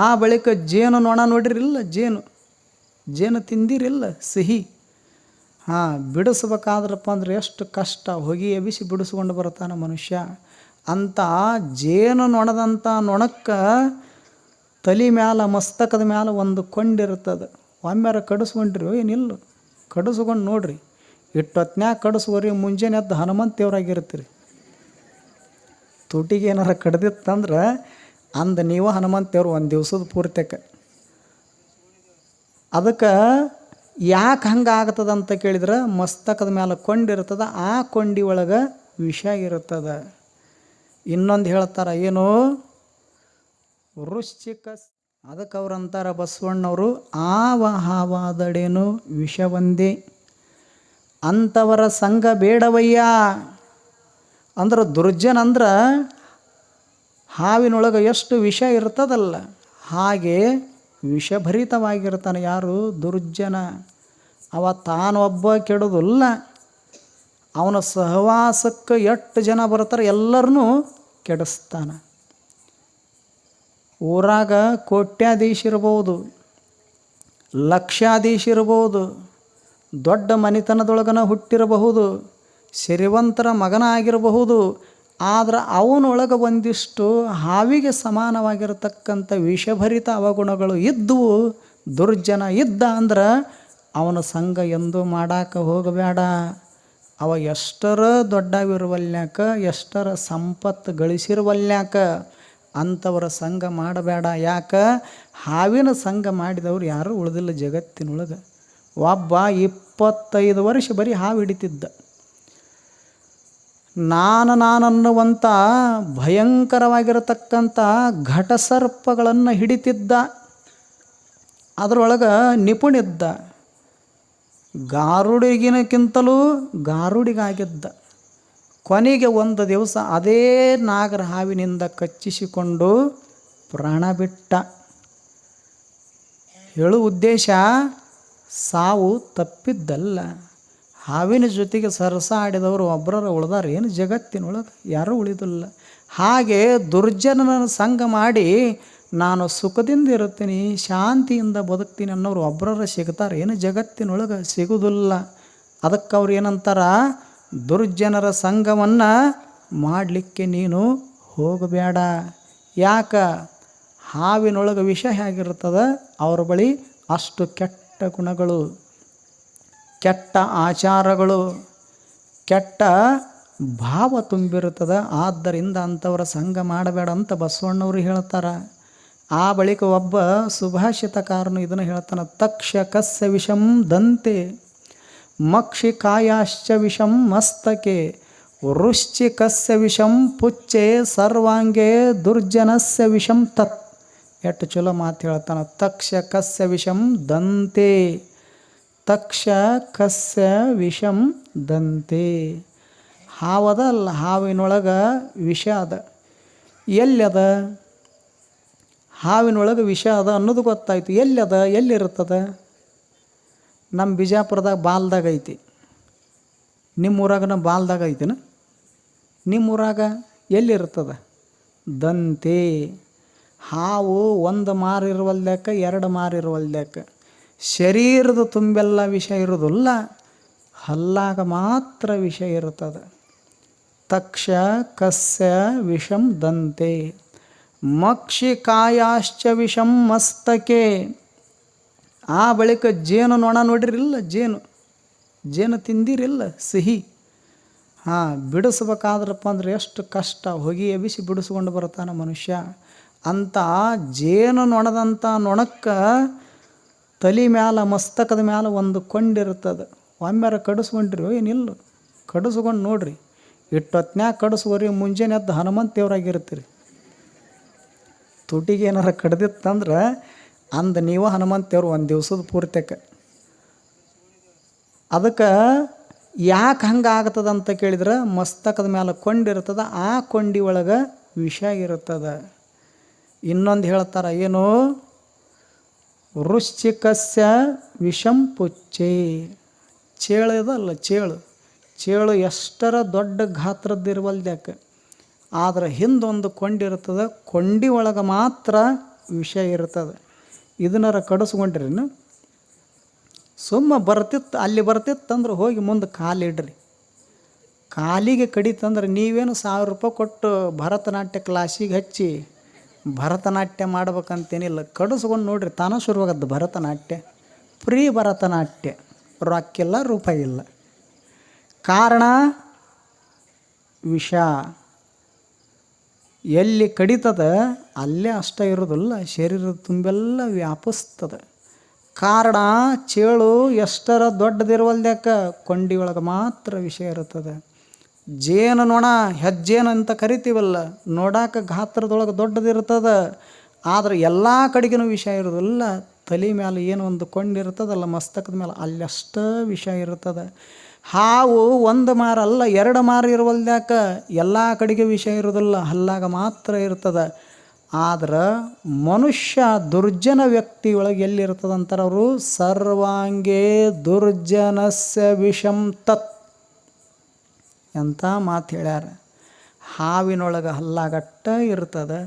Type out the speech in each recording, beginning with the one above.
ಆ ಬಳಿಕ ಜೇನು ನೊಣ ನೋಡಿರಿಲ್ಲ, ಜೇನು ತಿಂದಿರಿಲ್ಲ, ಸಿಹಿ. ಬಿಡಿಸ್ಬೇಕಾದ್ರಪ್ಪ ಅಂದ್ರೆ ಎಷ್ಟು ಕಷ್ಟ, ಹೊಗೆ ಎಬಿಸಿ ಬಿಡಿಸ್ಕೊಂಡು ಬರ್ತಾನೆ ಮನುಷ್ಯ. ಅಂತ ಜೇನು ನೊಣದಂಥ ನೊಣಕ್ಕೆ ತಲೆ ಮ್ಯಾಲ ಮಸ್ತಕದ ಮ್ಯಾಲ ಒಂದು ಕೊಂಡಿರ್ತದೆ. ಒಮ್ಮೆರ ಕಡಿಸ್ಕೊಂಡ್ರಿ ಏನಿಲ್ಲ, ಕಡಿಸ್ಕೊಂಡು ನೋಡ್ರಿ. ಇಟ್ಟೊತ್ನ್ಯಾಗ ಕಡಿಸ್ಕೋರಿ, ಮುಂಜಾನೆ ಎದ್ದು ಹನುಮಂತ ದೇವರಾಗಿರ್ತೀರಿ. ತುಟಿಗೆ ಏನಾರ ಕಡ್ದಿತ್ತಂದ್ರೆ ಅಂದ ನೀವು ಹನುಮಂತ ದೇವ್ರು ಒಂದು ದಿವಸದ ಪೂರ್ತಿಯಕ್ಕೆ. ಅದಕ್ಕೆ ಯಾಕೆ ಹಂಗೆ ಆಗ್ತದಂತ ಕೇಳಿದ್ರೆ, ಮಸ್ತಕದ ಮೇಲೆ ಕೊಂಡಿರ್ತದೆ, ಆ ಕೊಂಡಿ ಒಳಗೆ ವಿಷ ಇರ್ತದೆ. ಇನ್ನೊಂದು ಹೇಳ್ತಾರೆ, ಏನು ವೃಶ್ಚಿಕ. ಅದಕ್ಕೆ ಅವ್ರು ಅಂತಾರೆ ಬಸವಣ್ಣವರು, ಆವ ಹಾವಾದಡೇನು ವಿಷ ಒಂದೇ, ಅಂಥವರ ಸಂಘ ಬೇಡವಯ್ಯ. ಅಂದ್ರೆ ದುರ್ಜನ ಅಂದ್ರೆ ಹಾವಿನೊಳಗೆ ಎಷ್ಟು ವಿಷ ಇರ್ತದಲ್ಲ, ಹಾಗೆ ವಿಷಭರಿತವಾಗಿರ್ತಾನೆ ಯಾರು? ದುರ್ಜನ. ಅವ ತಾನೊಬ್ಬ ಕೆಡೋದಿಲ್ಲ, ಅವನ ಸಹವಾಸಕ್ಕೆ ಎಷ್ಟು ಜನ ಬರ್ತಾರೆ ಎಲ್ಲರನ್ನೂ ಕೆಡಿಸ್ತಾನೆ. ಊರಾಗ ಕೋಟ್ಯಾಧೀಶ ಇರ್ಬೋದು, ಲಕ್ಷಾಧೀಶ ಇರ್ಬೋದು, ದೊಡ್ಡ ಮನೆತನದೊಳಗನ ಹುಟ್ಟಿರಬಹುದು, ಸಿರಿವಂತರ ಮಗನ ಆಗಿರಬಹುದು. ಆದ್ರೆ ಅವನೊಳಗೆ ಒಂದಿಷ್ಟು ಹಾವಿಗೆ ಸಮಾನವಾಗಿರತಕ್ಕಂಥ ವಿಷಭರಿತ ಅವಗುಣಗಳು ಇದ್ದವು. ದುರ್ಜನ ಇದ್ದ ಅಂದ್ರೆ ಅವನ ಸಂಘ ಎಂದೂ ಮಾಡಾಕ ಹೋಗಬೇಡ. ಅವ ಎಷ್ಟರ ದೊಡ್ಡವಿರುವಲ್ಯಾಕ, ಎಷ್ಟರ ಸಂಪತ್ತು ಗಳಿಸಿರುವಲ್ಯಾಕ ಅಂಥವರ ಸಂಘ ಮಾಡಬೇಡ. ಯಾಕೆ? ಹಾವಿನ ಸಂಘ ಮಾಡಿದವ್ರು ಯಾರೂ ಉಳಿದಿಲ್ಲ ಜಗತ್ತಿನೊಳಗೆ. ಒಬ್ಬ 25 ವರ್ಷ ಬರೀ ಹಾವು ಹಿಡಿತಿದ್ದ. ನಾನನ್ನುವಂಥ ಭಯಂಕರವಾಗಿರತಕ್ಕಂಥ ಘಟಸರ್ಪಗಳನ್ನು ಹಿಡಿತಿದ್ದ. ಅದರೊಳಗೆ ನಿಪುಣಿದ್ದ. ಗಾರುಡಿಗಿನಕ್ಕಿಂತಲೂ ಗಾರುಡಿಗಾಗಿದ್ದ. ಕೊನೆಗೆ ಒಂದು ದಿವಸ ಅದೇ ನಾಗರ ಹಾವಿನಿಂದ ಕಚ್ಚಿಸಿಕೊಂಡು ಪ್ರಾಣ ಬಿಟ್ಟ. ಹೇಳು ಉದ್ದೇಶ, ಸಾವು ತಪ್ಪಿದ್ದಲ್ಲ. ಹಾವಿನ ಜೊತೆಗೆ ಸರಸ ಆಡಿದವರು ಒಬ್ಬರ ಉಳ್ದಾರ ಏನು ಜಗತ್ತಿನೊಳಗೆ? ಯಾರೂ ಉಳಿದಿಲ್ಲ. ಹಾಗೆ ದುರ್ಜನನ ಸಂಘ ಮಾಡಿ ನಾನು ಸುಖದಿಂದ ಇರುತ್ತೀನಿ, ಶಾಂತಿಯಿಂದ ಬದುಕ್ತೀನಿ ಅನ್ನೋರು ಒಬ್ಬರ ಸಿಗ್ತಾರೆ ಏನು ಜಗತ್ತಿನೊಳಗೆ? ಸಿಗುವುದಿಲ್ಲ. ಅದಕ್ಕೆ ಅವ್ರು ಏನಂತಾರ, ದುರ್ಜನರ ಸಂಘವನ್ನು ಮಾಡಲಿಕ್ಕೆ ನೀನು ಹೋಗಬೇಡ. ಯಾಕೆ? ಹಾವಿನೊಳಗೆ ವಿಷ ಹೇಗಿರ್ತದೆ, ಅವ್ರ ಬಳಿ ಅಷ್ಟು ಕೆಟ್ಟ ಗುಣಗಳು, ಕೆಟ್ಟ ಆಚಾರಗಳು, ಕೆಟ್ಟ ಭಾವ ತುಂಬಿರುತ್ತದೆ. ಆದ್ದರಿಂದ ಅಂಥವರ ಸಂಘ ಮಾಡಬೇಡ ಅಂತ ಬಸವಣ್ಣವರು ಹೇಳ್ತಾರೆ. ಆ ಬಳಿಕ ಒಬ್ಬ ಸುಭಾಷಿತಕಾರನು ಇದನ್ನು ಹೇಳ್ತಾನೆ, ತಕ್ಷಕಸ್ಯ ವಿಷಂ ದಂತೆ ಮಕ್ಷಿಕಾಯಾಶ್ಚ ವಿಷಂ ಮಸ್ತಕೆ ವೃಶ್ಚಿಕಸ್ಯ ವಿಷಂ ಪುಚ್ಚೆ ಸರ್ವಾಂಗೇ ದುರ್ಜನಸ್ಯ ವಿಷಂ ತತ್. ಎಷ್ಟು ಚಲೋ ಮಾತು ಹೇಳ್ತಾನೆ. ತಕ್ಷಕಸ್ಯ ವಿಷಂ ದಂತೆ, ತಕ್ಷಕಸ್ಯ ವಿಷಂ ದಂತೆ. ಹಾವದ ಅಲ್ಲ, ಹಾವಿನೊಳಗೆ ವಿಷ ಅದ. ಎಲ್ಲದ? ಹಾವಿನೊಳಗೆ ವಿಷ ಅದ ಅನ್ನೋದು ಗೊತ್ತಾಯ್ತು. ಎಲ್ಲದ? ಎಲ್ಲಿರ್ತದ? ನಮ್ಮ ಬಿಜಾಪುರದಾಗ ಬಾಲ್ದಾಗ ಐತಿ. ನಿಮ್ಮೂರಾಗನ ಬಾಲ್ದಾಗ ಐತಿನ? ನಿಮ್ಮೂರಾಗ ಎಲ್ಲಿರ್ತದ? ದಂತೆ. ಹಾವು ಒಂದು ಮಾರಿರುವಲ್ದ್ಯಾಕ, 2 ಮಾರಿರುವಲ್ದ್ಯಾಕ. ಶರೀರದ ತುಂಬೆಲ್ಲ ವಿಷ ಇರೋದಿಲ್ಲ, ಹಲ್ಲಾಗ ಮಾತ್ರ ವಿಷ ಇರ್ತದೆ. ತಕ್ಷಕಸ್ಯ ವಿಷಂ ದಂತೆ ಮಕ್ಷಿಕಾಯಾಶ್ಚ ವಿಷಂ ಮಸ್ತಕೆ. ಆ ಬಳಿಕ ಜೇನು ನೊಣ ನೋಡಿರಿಲ್ಲ, ಜೇನು ತಿಂದಿರಿಲ್ಲ, ಸಿಹಿ. ಬಿಡಿಸ್ಬೇಕಾದ್ರಪ್ಪ ಅಂದ್ರೆ ಎಷ್ಟು ಕಷ್ಟ, ಹೊಗೆ ಎಬಿಸಿ ಬಿಡಿಸ್ಕೊಂಡು ಬರ್ತಾನೆ ಮನುಷ್ಯ. ಅಂತ ಜೇನು ನೊಣದಂಥ ನೊಣಕ್ಕೆ ತಲೆ ಮ್ಯಾಲ ಮಸ್ತಕದ ಮ್ಯಾಲ ಒಂದು ಕೊಂಡಿರ್ತದೆ. ಒಮ್ಮೆರ ಕಡಿಸ್ಕೊಂಡ್ರಿ ಏನಿಲ್ಲ, ಕಡಿಸ್ಕೊಂಡು ನೋಡ್ರಿ. ಇಟ್ಟೊತ್ನ್ಯಾಗ ಕಡಿಸ್ಕೋರಿ, ಮುಂಜಾನೆ ಎದ್ದು ಹನುಮಂತ ದೇವರಾಗಿರ್ತೀರಿ. ತುಟಿಗೆ ಏನಾರ ಕಡ್ದಿತ್ತಂದ್ರೆ ಅಂದ ನೀವು ಹನುಮಂತ ದೇವ್ರು ಒಂದು ದಿವಸದ ಪೂರ್ತಿಯಕ್ಕೆ. ಅದಕ್ಕೆ ಯಾಕೆ ಹಂಗೆ ಆಗ್ತದಂತ ಕೇಳಿದ್ರೆ, ಮಸ್ತಕದ ಮ್ಯಾಲ ಕೊಂಡಿರ್ತದೆ, ಆ ಕೊಂಡಿ ಒಳಗೆ ವಿಷ ಇರ್ತದೆ. ಇನ್ನೊಂದು ಹೇಳ್ತಾರೆ, ಏನು ವೃಶ್ಚಿಕಸ್ಯ ವಿಷಂ ಪುಚ್ಚೆ. ಚೇಳು ಇದಲ್ಲ, ಚೇಳು ಎಷ್ಟರ ದೊಡ್ಡ ಗಾತ್ರದ್ದಿರುವಲ್ದ್ಯಾಕೆ ಆದ್ರೆ ಹಿಂದೊಂದು ಕೊಂಡಿರ್ತದೆ, ಕೊಂಡಿ ಒಳಗೆ ಮಾತ್ರ ವಿಷ ಇರ್ತದೆ. ಇದನ್ನಾರ ಕಡಿಸ್ಕೊಂಡ್ರಿನು ಸುಮ್ಮ ಬರ್ತಿತ್ತು, ಅಲ್ಲಿ ಬರ್ತಿತ್ತಂದ್ರೆ ಹೋಗಿ ಮುಂದೆ ಕಾಲಿಡ್ರಿ. ಕಾಲಿಗೆ ಕಡಿತಂದ್ರೆ ನೀವೇನು 1000 ರೂಪಾಯಿ ಕೊಟ್ಟು ಭರತನಾಟ್ಯ ಕ್ಲಾಸಿಗೆ ಹಚ್ಚಿ ಭರತನಾಟ್ಯ ಮಾಡ್ಬೇಕಂತೇನಿಲ್ಲ. ಕಡಿಸ್ಕೊಂಡು ನೋಡ್ರಿ, ತಾನೇ ಶುರುವಾಗದ್ದು ಭರತನಾಟ್ಯ. ಫ್ರೀ ಭರತನಾಟ್ಯ, ರೊಕ್ಕಿಲ್ಲ ರೂಪಾಯಿ ಇಲ್ಲ. ಕಾರಣ ವಿಷ ಎಲ್ಲಿ ಕಡಿತದ ಅಲ್ಲೇ ಅಷ್ಟ ಇರೋದಿಲ್ಲ, ಶರೀರದ ತುಂಬೆಲ್ಲ ವ್ಯಾಪಿಸ್ತದೆ. ಕಾರಣ ಚೇಳು ಎಷ್ಟರ ದೊಡ್ಡದಿರುವಲ್ದ್ಯಾಕ ಕೊಂಡಿ ಒಳಗೆ ಮಾತ್ರ ವಿಷ ಇರುತ್ತದೆ. ಜೇನು ನೊಣ ಹೆಜ್ಜೇನು ಅಂತ ಕರಿತೀವಲ್ಲ, ನೋಡಾಕ ಗಾತ್ರದೊಳಗೆ ದೊಡ್ಡದಿರ್ತದೆ, ಆದರೆ ಎಲ್ಲ ಕಡೆಗೂ ವಿಷ ಇರೋದಿಲ್ಲ. ತಲೆ ಮೇಲೆ ಏನು ಒಂದು ಕೊಂಡಿರ್ತದಲ್ಲ, ಮಸ್ತಕದ ಮೇಲೆ, ಅಲ್ಲಷ್ಟ ವಿಷ ಇರ್ತದೆ. ಹಾವು 1 ಮಾರು ಅಲ್ಲ 2 ಮಾರು ಇರುವಲ್ದ್ಯಾಕ ಎಲ್ಲ ಕಡೆಗೆ ವಿಷ ಇರೋದಿಲ್ಲ, ಹಲ್ಲಾಗ ಮಾತ್ರ ಇರ್ತದೆ. ಆದ್ರೆ ಮನುಷ್ಯ ದುರ್ಜನ ವ್ಯಕ್ತಿಯೊಳಗೆ ಎಲ್ಲಿರ್ತದಂತಾರೆ ಅವರು, ಸರ್ವಾಂಗೇ ದುರ್ಜನಸ್ಯ ವಿಷಂ ತತ್ ಅಂತ ಮಾತು ಹೇಳ್ಯಾರ. ಹಾವಿನೊಳಗೆ ಹಲ್ಲಾಗಟ್ಟ ಇರ್ತದೆ,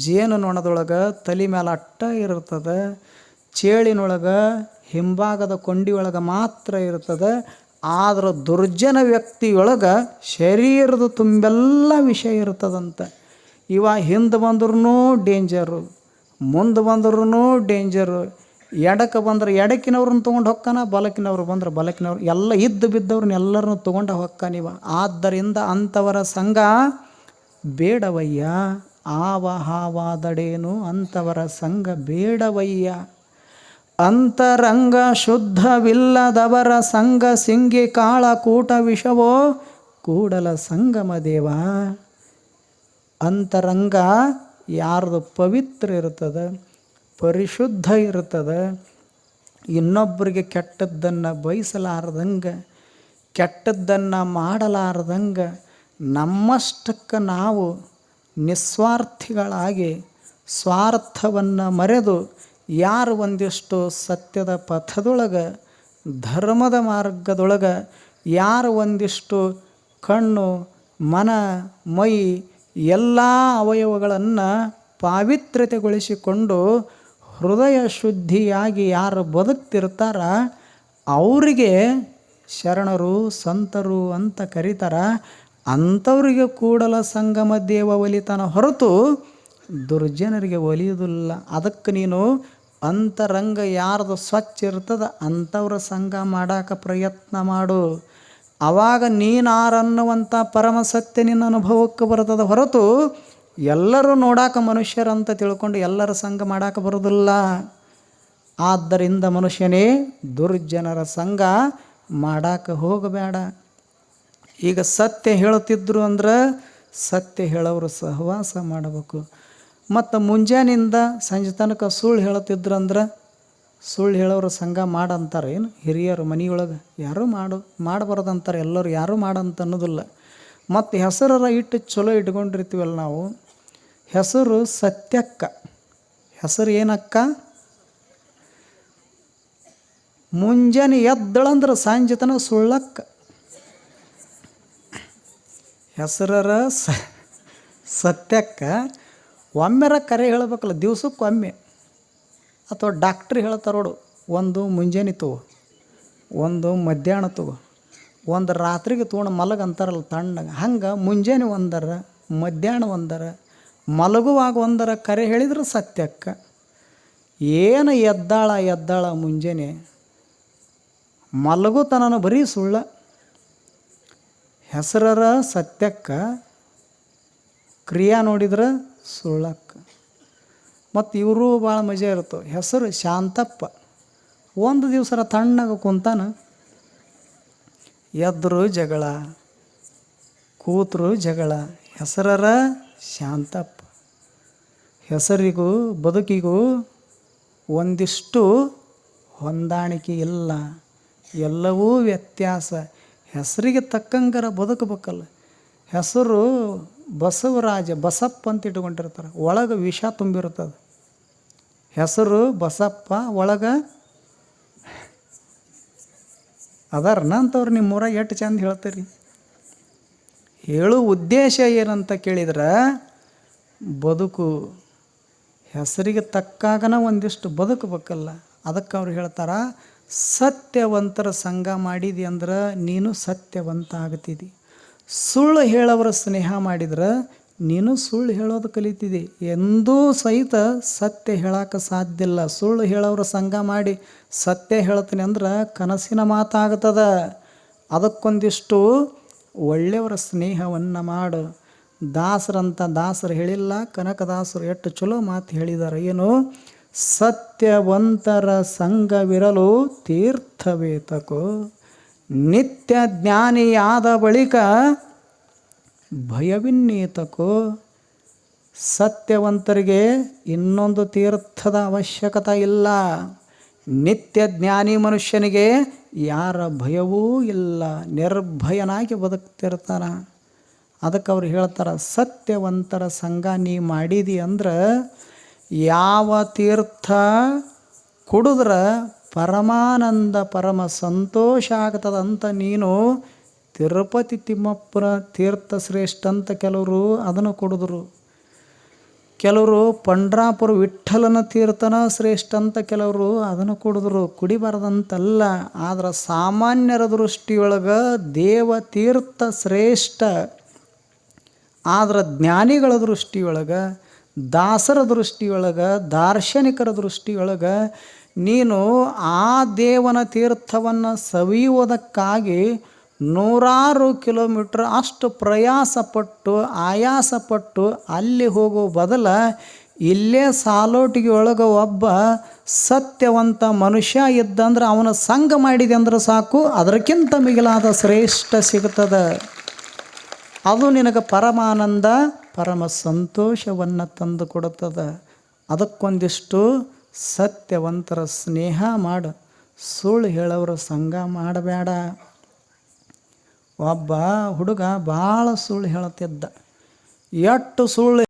ಜೇನು ನೊಣದೊಳಗೆ ತಲೆ ಮೇಲೆ ಅಟ್ಟ ಇರ್ತದೆ, ಚೇಳಿನೊಳಗೆ ಹಿಂಭಾಗದ ಕೊಂಡಿಯೊಳಗೆ ಮಾತ್ರ ಇರ್ತದೆ. ಆದ್ರೆ ದುರ್ಜನ ವ್ಯಕ್ತಿಯೊಳಗೆ ಶರೀರದ ತುಂಬೆಲ್ಲ ವಿಷ ಇರ್ತದಂತೆ. ಇವ ಹಿಂದೆ ಬಂದ್ರೂ ಡೇಂಜರು, ಮುಂದೆ ಬಂದ್ರೂ ಡೇಂಜರು. ಎಡಕ್ಕೆ ಬಂದ್ರೆ ಎಡಕ್ಕಿನವ್ರನ್ನ ತೊಗೊಂಡು ಹೊಕ್ಕಾನ, ಬಲಕಿನವ್ರು ಬಂದ್ರೆ ಬಲಕಿನವ್ರು, ಎಲ್ಲ ಇದ್ದು ಬಿದ್ದವ್ರನ್ನ ಎಲ್ಲರನ್ನೂ ತೊಗೊಂಡು ಹೊಕ್ಕಾನಿವ. ಆದ್ದರಿಂದ ಅಂಥವರ ಸಂಘ ಬೇಡವಯ್ಯ. ಆವಹಾವಾದಡೇನು ಅಂಥವರ ಸಂಘ ಬೇಡವಯ್ಯ. ಅಂತರಂಗ ಶುದ್ಧವಿಲ್ಲದವರ ಸಂಘ ಸಿಂಗಿ ಕಾಳ ಕೂಟ ವಿಷವೋ ಕೂಡಲ ಸಂಗಮ ದೇವ. ಅಂತರಂಗ ಯಾರ್ದು ಪವಿತ್ರ ಇರ್ತದೆ, ಪರಿಶುದ್ಧ ಇರ್ತದೆ, ಇನ್ನೊಬ್ಬರಿಗೆ ಕೆಟ್ಟದ್ದನ್ನು ಬಯಸಲಾರ್ದಂಗೆ, ಕೆಟ್ಟದ್ದನ್ನು ಮಾಡಲಾರ್ದಂಗೆ, ನಮ್ಮಷ್ಟಕ್ಕೆ ನಾವು ನಿಸ್ವಾರ್ಥಿಗಳಾಗಿ ಸ್ವಾರ್ಥವನ್ನು ಮರೆತು ಯಾರು ಒಂದಿಷ್ಟು ಸತ್ಯದ ಪಥದೊಳಗೆ ಧರ್ಮದ ಮಾರ್ಗದೊಳಗೆ ಯಾರು ಒಂದಿಷ್ಟು ಕಣ್ಣು ಮನ ಮೈ ಎಲ್ಲ ಅವಯವಗಳನ್ನು ಪಾವಿತ್ರ್ಯತೆಗೊಳಿಸಿಕೊಂಡು ಹೃದಯ ಶುದ್ಧಿಯಾಗಿ ಯಾರು ಬದುಕ್ತಿರ್ತಾರ ಅವರಿಗೆ ಶರಣರು ಸಂತರು ಅಂತ ಕರೀತಾರ. ಅಂಥವರಿಗೆ ಕೂಡಲ ಸಂಗಮ ದೇವ ಒಲಿತಾನ ಹೊರತು ದುರ್ಜನರಿಗೆ ಒಲಿಯುವುದಿಲ್ಲ. ಅದಕ್ಕೆ ನೀನು ಅಂತರಂಗ ಯಾರ್ದು ಸ್ವಚ್ಛ ಇರ್ತದ ಅಂಥವ್ರ ಸಂಘ ಮಾಡಾಕ ಪ್ರಯತ್ನ ಮಾಡು. ಆವಾಗ ನೀನಾರನ್ನುವಂಥ ಪರಮ ಸತ್ಯ ನಿನ್ನ ಅನುಭವಕ್ಕೆ ಬರ್ತದೆ ಹೊರತು ಎಲ್ಲರೂ ನೋಡಾಕ ಮನುಷ್ಯರಂತ ತಿಳ್ಕೊಂಡು ಎಲ್ಲರ ಸಂಘ ಮಾಡಾಕ ಬರೋದಿಲ್ಲ. ಆದ್ದರಿಂದ ಮನುಷ್ಯನೇ ದುರ್ಜನರ ಸಂಘ ಮಾಡಾಕ ಹೋಗಬೇಡ. ಈಗ ಸತ್ಯ ಹೇಳುತ್ತಿದ್ರು ಅಂದ್ರೆ ಸತ್ಯ ಹೇಳೋರು ಸಹವಾಸ ಮಾಡಬೇಕು. ಮತ್ತು ಮುಂಜಾನಿಂದ ಸಂಜೆ ತನಕ ಸುಳ್ಳು ಹೇಳುತ್ತಿದ್ರು ಅಂದ್ರೆ ಸುಳ್ಳು ಹೇಳೋರು ಸಂಘ ಮಾಡಂತಾರೆ. ಏನು ಹಿರಿಯರು ಮನೆಯೊಳಗೆ ಯಾರೂ ಮಾಡಬಾರ್ದಂತಾರೆ, ಎಲ್ಲರೂ ಯಾರೂ ಮಾಡಂತ ಅನ್ನೋದಿಲ್ಲ. ಮತ್ತು ಹೆಸರರ ಇಟ್ಟು ಚಲೋ ಇಟ್ಕೊಂಡಿರ್ತೀವಲ್ಲ ನಾವು, ಹೆಸರು ಸತ್ಯಕ್ಕ. ಹೆಸರು ಏನಕ್ಕ? ಮುಂಜಾನೆ ಎದ್ದಳಂದ್ರೆ ಸಂಜೆ ತನಕ ಸುಳ್ಳಕ್ಕ. ಹೆಸರರ ಸತ್ಯಕ್ಕ ಒಮ್ಮೆರ ಕರೆ ಹೇಳಬೇಕಲ್ಲ, ದಿವ್ಸಕ್ಕೊಮ್ಮೆ. ಅಥವಾ ಡಾಕ್ಟ್ರ್ ಹೇಳ್ತಾರೋಡು, ಒಂದು ಮುಂಜಾನೆ ತಗೋ, ಒಂದು ಮಧ್ಯಾಹ್ನ ತಗೋ, ಒಂದು ರಾತ್ರಿಗೆ ತೊಗೊಂಡು ಮಲಗ ಅಂತಾರಲ್ಲ ತಣ್ಣಗೆ. ಹಂಗೆ ಮುಂಜಾನೆ ಒಂದರ ಮಧ್ಯಾಹ್ನ ಒಂದರ ಮಲಗುವಾಗ ಒಂದರ ಕರೆ ಹೇಳಿದ್ರೆ ಸತ್ಯಕ್ಕ. ಏನು ಎದ್ದಾಳ ಮುಂಜಾನೆ ಮಲಗುತನೂ ಬರೀ ಸುಳ್ಳ. ಹೆಸರರ ಸತ್ಯಕ್ಕ, ಕ್ರಿಯಾ ನೋಡಿದ್ರೆ ಸುಳ್ಳಕ್ಕ. ಮತ್ತು ಇವರು ಭಾಳ ಮಜಾ ಇರ್ತವೆ. ಹೆಸರು ಶಾಂತಪ್ಪ, ಒಂದು ದಿವಸ ತಣ್ಣಗೆ ಕುಂತಾನ, ಎದ್ರು ಜಗಳ, ಕೂತರು ಜಗಳ. ಹೆಸರರ ಶಾಂತಪ್ಪ. ಹೆಸರಿಗೂ ಬದುಕಿಗೂ ಒಂದಿಷ್ಟು ಹೊಂದಾಣಿಕೆ ಇಲ್ಲ, ಎಲ್ಲವೂ ವ್ಯತ್ಯಾಸ. ಹೆಸರಿಗೆ ತಕ್ಕಂಗರ ಬದುಕಬೇಕಲ್ಲ. ಹೆಸರು ಬಸವರಾಜ, ಬಸಪ್ಪ ಅಂತ ಇಟ್ಕೊಂಡಿರ್ತಾರೆ, ಒಳಗೆ ವಿಷ ತುಂಬಿರ್ತದೆ. ಹೆಸರು ಬಸಪ್ಪ, ಒಳಗೆ ಅದಾರನ ಅಂಥವ್ರು ನಿಮ್ಮೂರಾಗ ಎಷ್ಟು ಚಂದ ಹೇಳ್ತೀರಿ. ಹೇಳೋ ಉದ್ದೇಶ ಏನಂತ ಕೇಳಿದ್ರೆ, ಬದುಕು ಹೆಸರಿಗೆ ತಕ್ಕಾಗನ ಒಂದಿಷ್ಟು ಬದುಕಬೇಕಲ್ಲ. ಅದಕ್ಕೆ ಅವ್ರು ಹೇಳ್ತಾರೆ, ಸತ್ಯವಂತರ ಸಂಘ ಮಾಡಿದಿ ಅಂದ್ರೆ ನೀನು ಸತ್ಯವಂತ ಆಗ್ತಿದ್ದಿ. ಸುಳ್ಳು ಹೇಳೋರ ಸ್ನೇಹ ಮಾಡಿದ್ರೆ ನೀನು ಸುಳ್ಳು ಹೇಳೋದು ಕಲಿತಿದ್ದಿ. ಎಂದೂ ಸಹಿತ ಸತ್ಯ ಹೇಳೋಕೆ ಸಾಧ್ಯ ಇಲ್ಲ. ಸುಳ್ಳು ಹೇಳೋರ ಸಂಘ ಮಾಡಿ ಸತ್ಯ ಹೇಳ್ತೀನಿ ಅಂದ್ರೆ ಕನಸಿನ ಮಾತಾಗ್ತದ. ಅದಕ್ಕೊಂದಿಷ್ಟು ಒಳ್ಳೆಯವರ ಸ್ನೇಹವನ್ನು ಮಾಡು. ದಾಸರು ಹೇಳಿಲ್ಲ, ಕನಕದಾಸರು ಎಷ್ಟು ಚಲೋ ಮಾತು ಹೇಳಿದ್ದಾರೆ. ಏನು? ಸತ್ಯವಂತರ ಸಂಘವಿರಲು ತೀರ್ಥವೇತಕೋ, ನಿತ್ಯ ಜ್ಞಾನಿಯಾದ ಬಳಿಕ ಭಯವಿನ್ನೇತಕೋ. ಸತ್ಯವಂತರಿಗೆ ಇನ್ನೊಂದು ತೀರ್ಥದ ಅವಶ್ಯಕತೆ ಇಲ್ಲ. ನಿತ್ಯ ಜ್ಞಾನಿ ಮನುಷ್ಯನಿಗೆ ಯಾರ ಭಯವೂ ಇಲ್ಲ, ನಿರ್ಭಯನಾಗಿ ಬದುಕ್ತಿರ್ತಾನೆ. ಅದಕ್ಕೆ ಅವ್ರು ಹೇಳ್ತಾರೆ, ಸತ್ಯವಂತರ ಸಂಘ ನೀ ಮಾಡಿದಿ ಅಂದ್ರೆ ಯಾವ ತೀರ್ಥ ಕುಡಿದ್ರೆ ಪರಮಾನಂದ ಪರಮ ಸಂತೋಷ ಆಗ್ತದಂತ ನೀನು ತಿರುಪತಿ ತಿಮ್ಮಪ್ಪನ ತೀರ್ಥ ಶ್ರೇಷ್ಠ ಅಂತ ಕೆಲವರು ಅದನ್ನು ಕುಡಿದ್ರು. ಕೆಲವರು ಪಂಡ್ರಾಪುರ ವಿಠ್ಠಲನ ತೀರ್ಥನ ಶ್ರೇಷ್ಠ ಅಂತ ಕೆಲವರು ಅದನ್ನು ಕುಡಿದ್ರು. ಕುಡಿಬಾರ್ದಂತಲ್ಲ, ಆದ್ರೆ ಸಾಮಾನ್ಯರ ದೃಷ್ಟಿಯೊಳಗೆ ದೇವತೀರ್ಥ ಶ್ರೇಷ್ಠ. ಆದ್ರೆ ಜ್ಞಾನಿಗಳ ದೃಷ್ಟಿಯೊಳಗೆ, ದಾಸರ ದೃಷ್ಟಿಯೊಳಗೆ, ದಾರ್ಶನಿಕರ ದೃಷ್ಟಿಯೊಳಗೆ ನೀನು ಆ ದೇವನ ತೀರ್ಥವನ್ನು ಸವಿಯುವುದಕ್ಕಾಗಿ 100 ಕಿಲೋಮೀಟ್ರ್ ಅಷ್ಟು ಪ್ರಯಾಸಪಟ್ಟು ಆಯಾಸಪಟ್ಟು ಅಲ್ಲಿ ಹೋಗೋ ಬದಲ ಇಲ್ಲೇ ಸಾಲೋಟಿಗೆ ಒಳಗೆ ಒಬ್ಬ ಸತ್ಯವಂತ ಮನುಷ್ಯ ಇದ್ದಂದ್ರೆ ಅವನ ಸಂಘ ಮಾಡಿದೆ ಅಂದ್ರೆ ಸಾಕು, ಅದಕ್ಕಿಂತ ಮಿಗಿಲಾದ ಶ್ರೇಷ್ಠ ಸಿಗ್ತದೆ. ಅದು ನಿನಗೆ ಪರಮಾನಂದ ಪರಮ ಸಂತೋಷವನ್ನು ತಂದು ಕೊಡುತ್ತದೆ. ಅದಕ್ಕೊಂದಿಷ್ಟು ಸತ್ಯವಂತರ ಸ್ನೇಹ ಮಾಡು, ಸುಳ್ಳು ಹೇಳೋರ ಸಂಘ ಮಾಡಬೇಡ. ಒಬ್ಬ ಹುಡುಗ ಭಾಳ ಸುಳ್ಳು ಹೇಳ್ತಿದ್ದ. ಎಷ್ಟು ಸುಳ್ಳು